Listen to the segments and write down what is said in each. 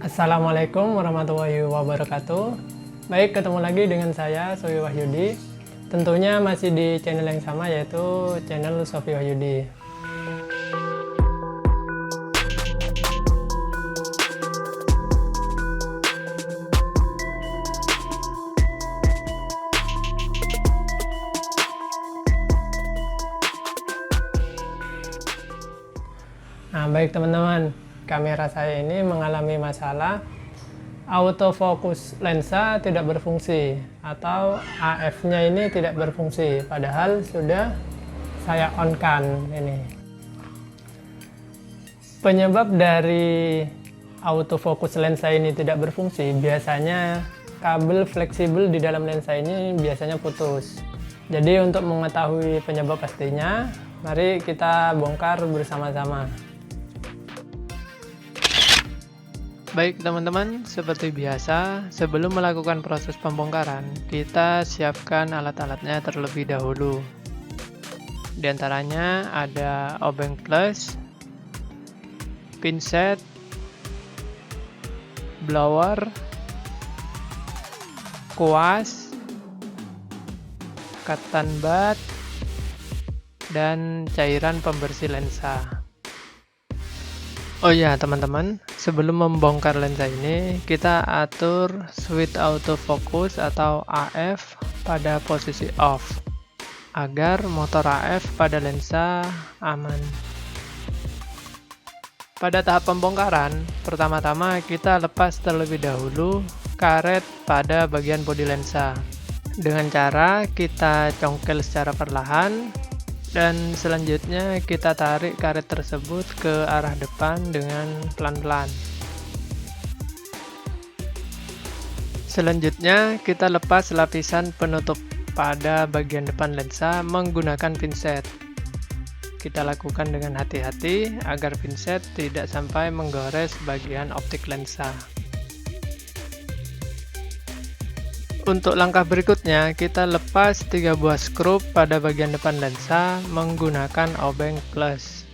Assalamualaikum warahmatullahi wabarakatuh. Baik, ketemu lagi dengan saya Sofi Wahyudi. Tentunya masih di channel yang sama, yaitu channel Sofi Wahyudi. Nah, baik teman-teman, kamera saya ini mengalami masalah autofocus lensa tidak berfungsi atau AF-nya ini tidak berfungsi, padahal sudah saya on-kan ini. Penyebab dari autofocus lensa ini tidak berfungsi biasanya kabel fleksibel di dalam lensa ini biasanya putus. Jadi untuk mengetahui penyebab pastinya, mari kita bongkar bersama-sama. Baik teman-teman, seperti biasa, sebelum melakukan proses pembongkaran, kita siapkan alat-alatnya terlebih dahulu. Di antaranya ada obeng plus, pinset, blower, kuas, cotton bud, dan cairan pembersih lensa. Oh ya teman-teman, sebelum membongkar lensa ini, kita atur switch autofocus atau AF pada posisi off, agar motor AF pada lensa aman. Pada tahap pembongkaran, pertama-tama kita lepas terlebih dahulu karet pada bagian bodi lensa. Dengan cara kita congkel secara perlahan, dan selanjutnya kita tarik karet tersebut ke arah depan dengan pelan-pelan. Selanjutnya kita lepas lapisan penutup pada bagian depan lensa menggunakan pinset. Kita lakukan dengan hati-hati agar pinset tidak sampai menggores bagian optik lensa. Untuk langkah berikutnya, kita lepas 3 buah skrup pada bagian depan lensa menggunakan obeng plus.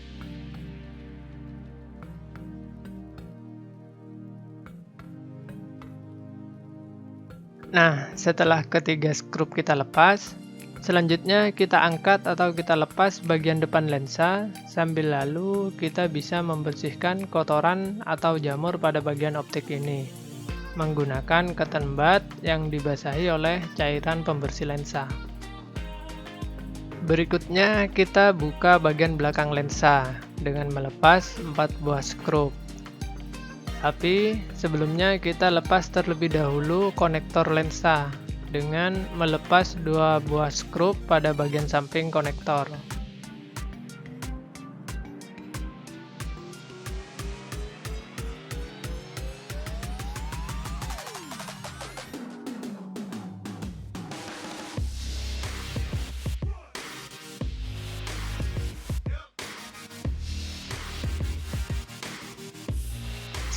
Nah, setelah ketiga skrup kita lepas, selanjutnya kita angkat atau kita lepas bagian depan lensa, sambil lalu kita bisa membersihkan kotoran atau jamur pada bagian optik ini menggunakan cotton bud yang dibasahi oleh cairan pembersih lensa. Berikutnya kita buka bagian belakang lensa dengan melepas 4 buah skrup. Tapi sebelumnya kita lepas terlebih dahulu konektor lensa dengan melepas 2 buah skrup pada bagian samping konektor.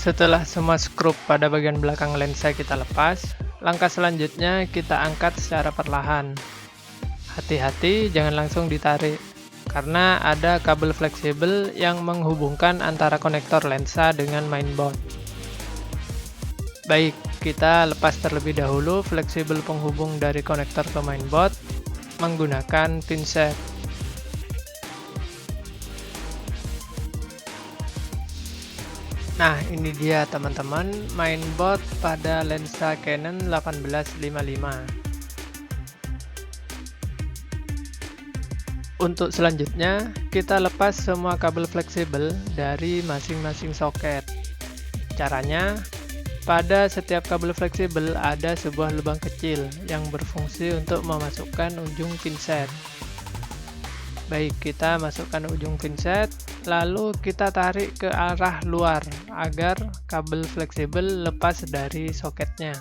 Setelah semua skrup pada bagian belakang lensa kita lepas, langkah selanjutnya kita angkat secara perlahan. Hati-hati jangan langsung ditarik, karena ada kabel fleksibel yang menghubungkan antara konektor lensa dengan mainboard. Baik, kita lepas terlebih dahulu fleksibel penghubung dari konektor ke mainboard menggunakan pinset. Nah, ini dia teman-teman mainboard pada lensa Canon 1855. Untuk selanjutnya, kita lepas semua kabel fleksibel dari masing-masing soket. Caranya, pada setiap kabel fleksibel ada sebuah lubang kecil yang berfungsi untuk memasukkan ujung pinset. Baik, kita masukkan ujung pinset, lalu kita tarik ke arah luar agar kabel fleksibel lepas dari soketnya.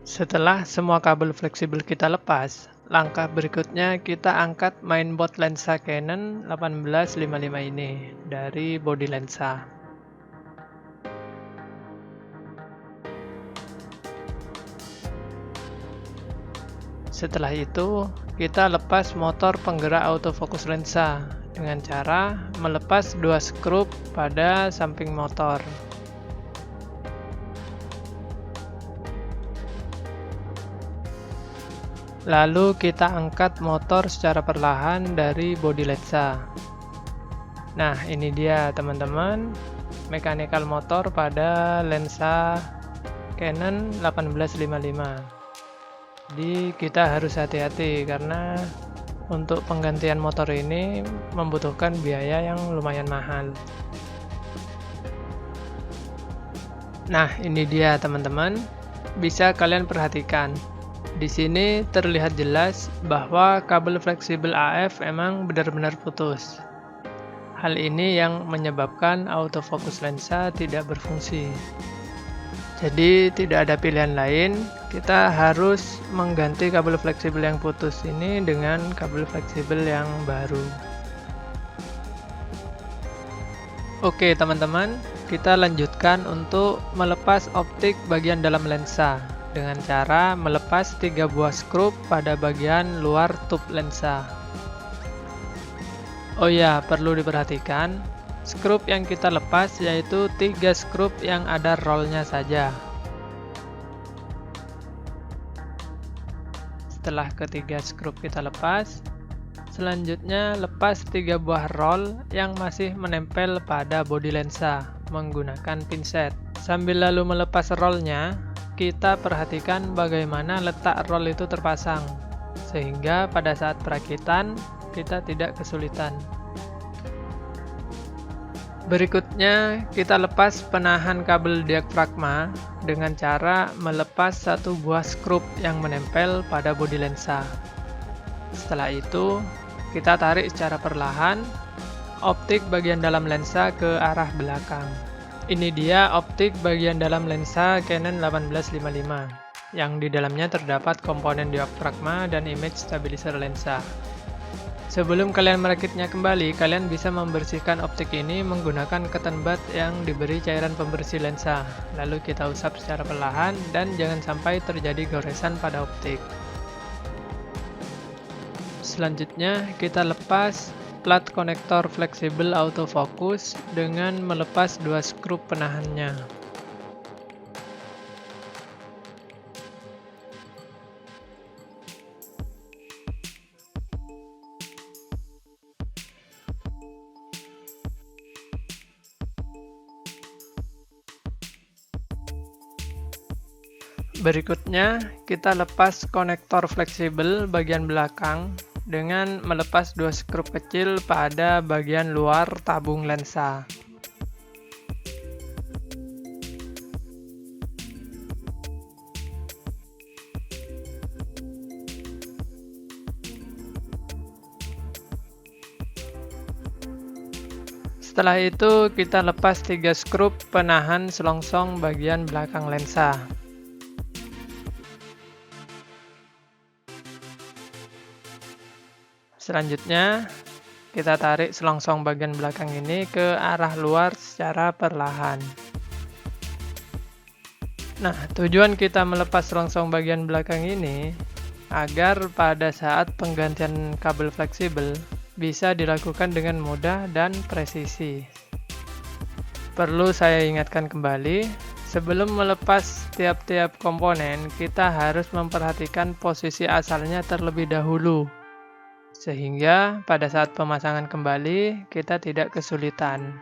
Setelah semua kabel fleksibel kita lepas, langkah berikutnya kita angkat mainboard lensa Canon 1855 ini dari bodi lensa. Setelah itu, kita lepas motor penggerak autofocus lensa dengan cara melepas 2 skrup pada samping motor. Lalu kita angkat motor secara perlahan dari bodi lensa. Nah, ini dia teman-teman, mechanical motor pada lensa Canon 1855. Jadi kita harus hati-hati karena untuk penggantian motor ini membutuhkan biaya yang lumayan mahal. Nah, ini dia teman-teman, bisa kalian perhatikan. Di sini terlihat jelas bahwa kabel fleksibel AF emang benar-benar putus. Hal ini yang menyebabkan autofocus lensa tidak berfungsi. Jadi tidak ada pilihan lain, kita harus mengganti kabel fleksibel yang putus ini dengan kabel fleksibel yang baru. Oke teman-teman, kita lanjutkan untuk melepas optik bagian dalam lensa dengan cara melepas 3 buah skrup pada bagian luar tub lensa. Oh ya, perlu diperhatikan, skrup yang kita lepas yaitu 3 skrup yang ada rollnya saja. Setelah ketiga skrup kita lepas, selanjutnya lepas 3 buah roll yang masih menempel pada bodi lensa menggunakan pinset. Sambil lalu melepas rollnya, kita perhatikan bagaimana letak roll itu terpasang, sehingga pada saat perakitan kita tidak kesulitan. Berikutnya, kita lepas penahan kabel diafragma dengan cara melepas 1 buah skrup yang menempel pada bodi lensa. Setelah itu, kita tarik secara perlahan optik bagian dalam lensa ke arah belakang. Ini dia optik bagian dalam lensa Canon 1855, yang di dalamnya terdapat komponen diafragma dan image stabilizer lensa. Sebelum kalian merakitnya kembali, kalian bisa membersihkan optik ini menggunakan cotton bud yang diberi cairan pembersih lensa. Lalu kita usap secara perlahan dan jangan sampai terjadi goresan pada optik. Selanjutnya, kita lepas plat konektor fleksibel autofocus dengan melepas 2 skrup penahannya. Berikutnya, kita lepas konektor fleksibel bagian belakang dengan melepas 2 skrup kecil pada bagian luar tabung lensa. Setelah itu, kita lepas 3 skrup penahan selongsong bagian belakang lensa. Selanjutnya, kita tarik selongsong bagian belakang ini ke arah luar secara perlahan. Nah, tujuan kita melepas selongsong bagian belakang ini agar pada saat penggantian kabel fleksibel bisa dilakukan dengan mudah dan presisi. Perlu saya ingatkan kembali, sebelum melepas tiap-tiap komponen, kita harus memperhatikan posisi asalnya terlebih dahulu, sehingga pada saat pemasangan kembali kita tidak kesulitan.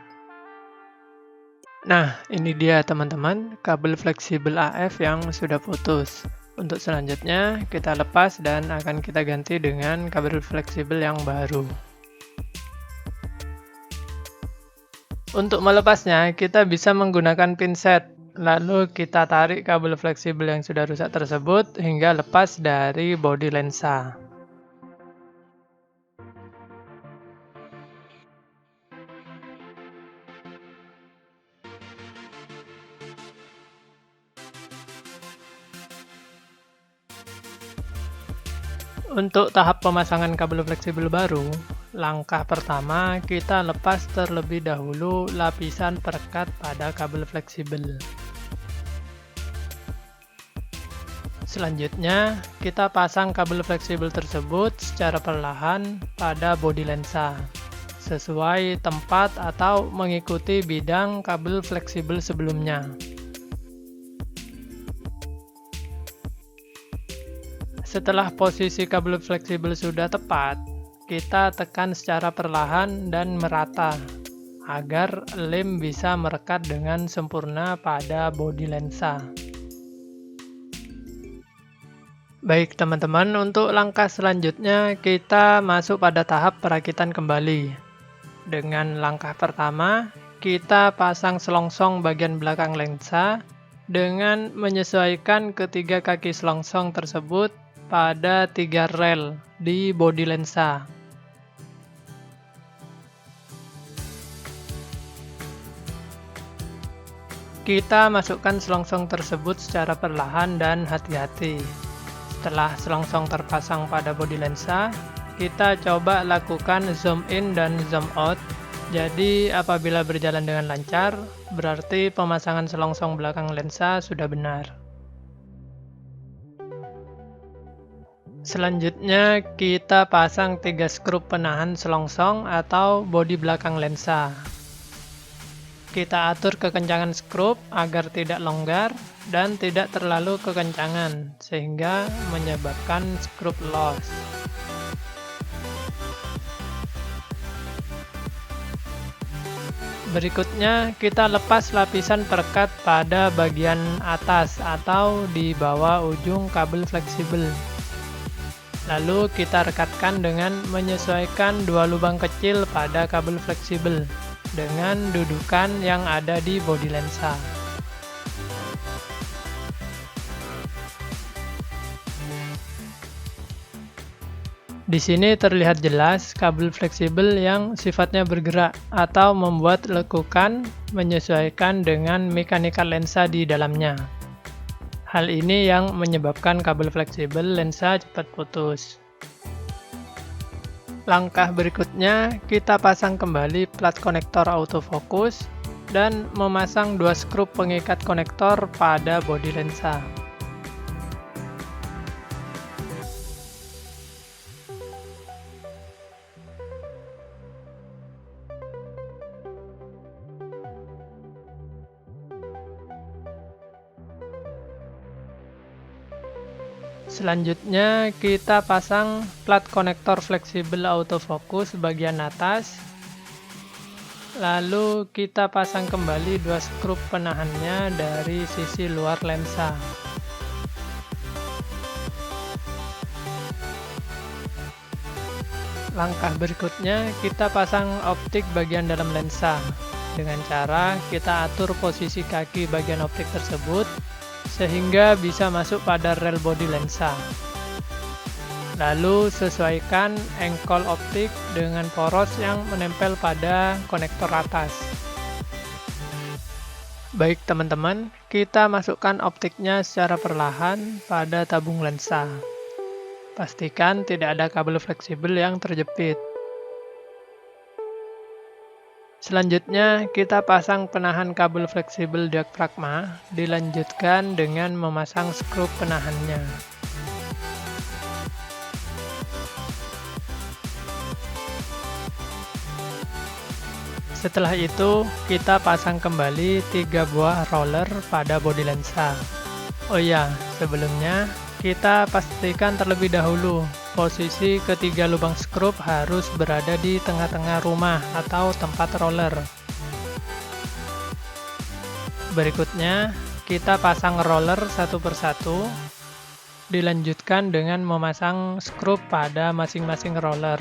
Nah, ini dia teman-teman, kabel fleksibel AF yang sudah putus. Untuk selanjutnya kita lepas dan akan kita ganti dengan kabel fleksibel yang baru. Untuk melepasnya, kita bisa menggunakan pinset. Lalu kita tarik kabel fleksibel yang sudah rusak tersebut hingga lepas dari bodi lensa. Untuk tahap pemasangan kabel fleksibel baru, langkah pertama kita lepas terlebih dahulu lapisan perekat pada kabel fleksibel. Selanjutnya, kita pasang kabel fleksibel tersebut secara perlahan pada bodi lensa, sesuai tempat atau mengikuti bidang kabel fleksibel sebelumnya. Setelah posisi kabel fleksibel sudah tepat, kita tekan secara perlahan dan merata, agar lem bisa merekat dengan sempurna pada bodi lensa. Baik teman-teman, untuk langkah selanjutnya kita masuk pada tahap perakitan kembali. Dengan langkah pertama, kita pasang selongsong bagian belakang lensa dengan menyesuaikan ketiga kaki selongsong tersebut pada 3 rel di bodi lensa. Kita masukkan selongsong tersebut secara perlahan dan hati-hati. Setelah selongsong terpasang pada bodi lensa, kita coba lakukan zoom in dan zoom out. Jadi apabila berjalan dengan lancar, berarti pemasangan selongsong belakang lensa sudah benar. Selanjutnya kita pasang 3 skrup penahan selongsong atau bodi belakang lensa. Kita atur kekencangan skrup agar tidak longgar dan tidak terlalu kekencangan, sehingga menyebabkan skrup loss. Berikutnya, kita lepas lapisan perekat pada bagian atas atau di bawah ujung kabel fleksibel. Lalu kita rekatkan dengan menyesuaikan 2 lubang kecil pada kabel fleksibel dengan dudukan yang ada di bodi lensa. Di sini terlihat jelas kabel fleksibel yang sifatnya bergerak atau membuat lekukan menyesuaikan dengan mekanika lensa di dalamnya. Hal ini yang menyebabkan kabel fleksibel lensa cepat putus. Langkah berikutnya, kita pasang kembali plat konektor autofocus dan memasang 2 skrup pengikat konektor pada bodi lensa. Selanjutnya kita pasang plat konektor fleksibel autofocus bagian atas. Lalu kita pasang kembali 2 skrup penahannya dari sisi luar lensa. Langkah berikutnya kita pasang optik bagian dalam lensa. Dengan cara kita atur posisi kaki bagian optik tersebut sehingga bisa masuk pada rel bodi lensa. Lalu sesuaikan engkol optik dengan poros yang menempel pada konektor atas. Baik teman-teman, kita masukkan optiknya secara perlahan pada tabung lensa. Pastikan tidak ada kabel fleksibel yang terjepit. Selanjutnya, kita pasang penahan kabel fleksibel diafragma, dilanjutkan dengan memasang skrup penahannya. Setelah itu, kita pasang kembali 3 buah roller pada bodi lensa. Oh ya, sebelumnya, kita pastikan terlebih dahulu posisi ketiga lubang skrup harus berada di tengah-tengah rumah atau tempat roller. Berikutnya, kita pasang roller satu persatu, dilanjutkan dengan memasang skrup pada masing-masing roller.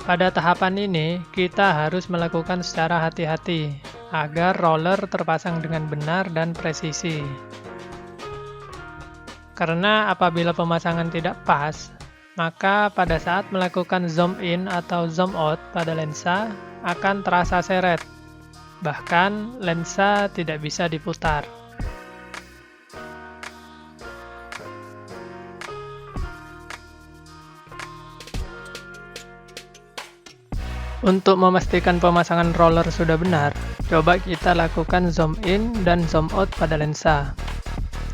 Pada tahapan ini, kita harus melakukan secara hati-hati agar roller terpasang dengan benar dan presisi. Karena apabila pemasangan tidak pas, maka pada saat melakukan zoom in atau zoom out pada lensa akan terasa seret. Bahkan lensa tidak bisa diputar. Untuk memastikan pemasangan roller sudah benar, coba kita lakukan zoom in dan zoom out pada lensa.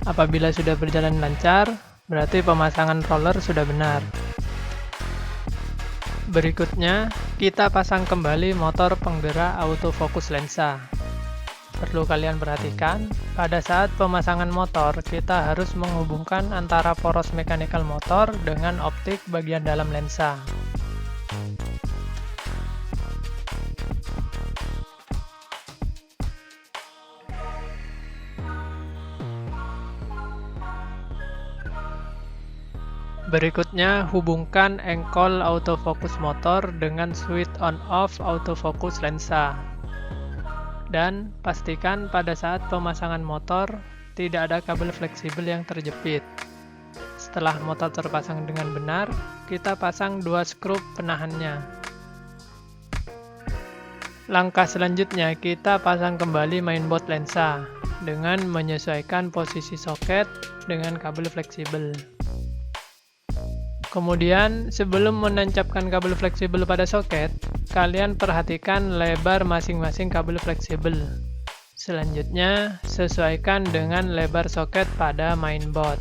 Apabila sudah berjalan lancar, berarti pemasangan roller sudah benar. Berikutnya, kita pasang kembali motor penggerak autofocus lensa. Perlu kalian perhatikan, pada saat pemasangan motor, kita harus menghubungkan antara poros mechanical motor dengan optik bagian dalam lensa. Berikutnya, hubungkan engkol autofocus motor dengan switch on-off autofocus lensa. Dan pastikan pada saat pemasangan motor, tidak ada kabel fleksibel yang terjepit. Setelah motor terpasang dengan benar, kita pasang 2 skrup penahannya. Langkah selanjutnya, kita pasang kembali mainboard lensa dengan menyesuaikan posisi soket dengan kabel fleksibel. Kemudian, sebelum menancapkan kabel fleksibel pada soket, kalian perhatikan lebar masing-masing kabel fleksibel. Selanjutnya, sesuaikan dengan lebar soket pada mainboard.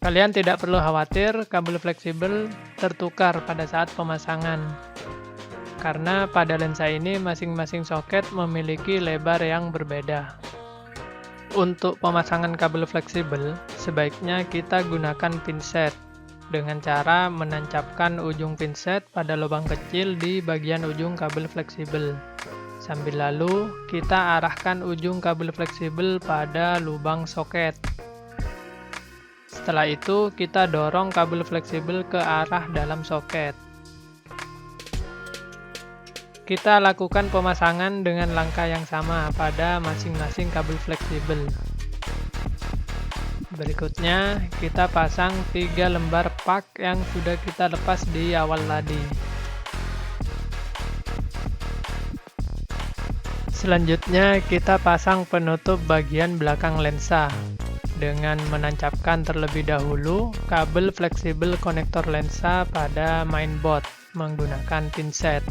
Kalian tidak perlu khawatir kabel fleksibel tertukar pada saat pemasangan, karena pada lensa ini masing-masing soket memiliki lebar yang berbeda. Untuk pemasangan kabel fleksibel, sebaiknya kita gunakan pinset dengan cara menancapkan ujung pinset pada lubang kecil di bagian ujung kabel fleksibel. Sambil lalu, kita arahkan ujung kabel fleksibel pada lubang soket. Setelah itu, kita dorong kabel fleksibel ke arah dalam soket. Kita lakukan pemasangan dengan langkah yang sama pada masing-masing kabel fleksibel. Berikutnya, kita pasang 3 lembar pak yang sudah kita lepas di awal tadi. Selanjutnya, kita pasang penutup bagian belakang lensa dengan menancapkan terlebih dahulu kabel fleksibel konektor lensa pada mainboard menggunakan pinset.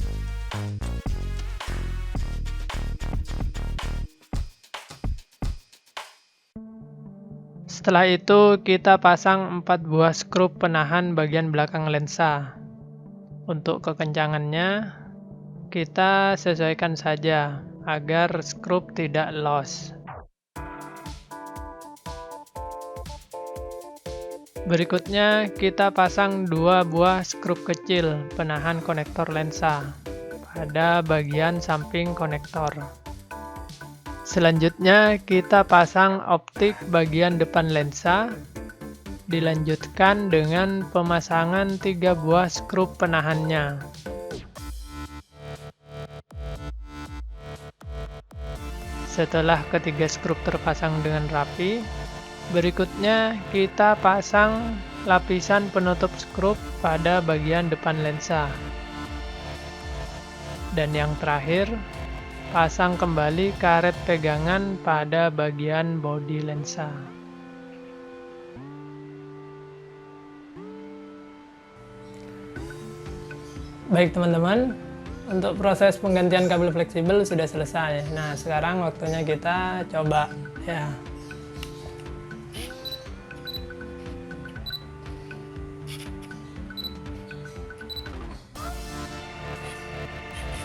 Setelah itu, kita pasang 4 buah skrup penahan bagian belakang lensa. Untuk kekencangannya, kita sesuaikan saja agar skrup tidak loss. Berikutnya, kita pasang 2 buah skrup kecil penahan konektor lensa pada bagian samping konektor. Selanjutnya, kita pasang optik bagian depan lensa, dilanjutkan dengan pemasangan 3 buah skrup penahannya. Setelah ketiga skrup terpasang dengan rapi, berikutnya kita pasang lapisan penutup skrup pada bagian depan lensa. Dan yang terakhir, pasang kembali karet pegangan pada bagian bodi lensa. Baik teman-teman, untuk proses penggantian kabel fleksibel sudah selesai. Nah, sekarang waktunya kita coba ya.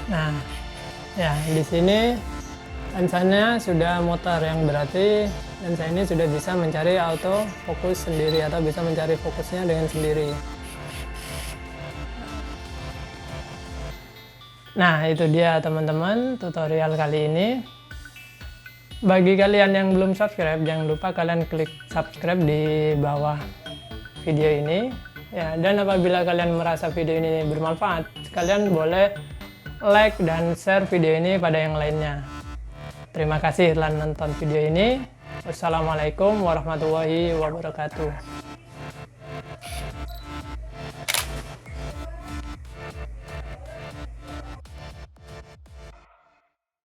Nah, ya, di sini lensanya sudah muter, yang berarti lensa ini sudah bisa mencari auto fokus sendiri atau bisa mencari fokusnya dengan sendiri. Nah, itu dia teman-teman tutorial kali ini. Bagi kalian yang belum subscribe, jangan lupa kalian klik subscribe di bawah video ini. Ya, dan apabila kalian merasa video ini bermanfaat, kalian boleh like dan share video ini pada yang lainnya. Terima kasih telah nonton video ini. Wassalamualaikum warahmatullahi wabarakatuh.